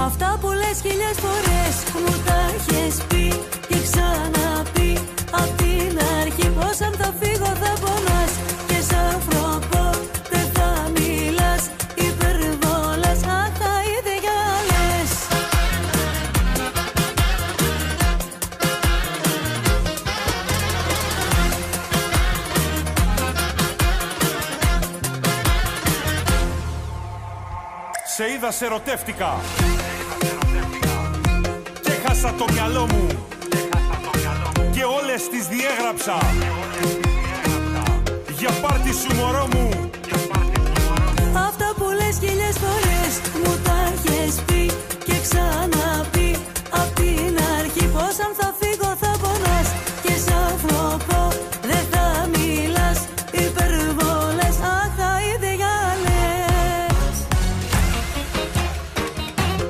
Αυτά που λες χίλιες φορές μου τα έχεις πει και ξαναπεί απ' την αρχή πως αν θα φύγω θα πονάς και σαν φροπό δεν θα μιλάς. Υπερβόλας, αχ, τα ίδια λες. Σε είδα, σε ερωτεύτηκα και χάσα το μυαλό μου και όλες τις διέγραψα για πάρτι σου μωρό μου. Αυτά που λες χίλιες φορές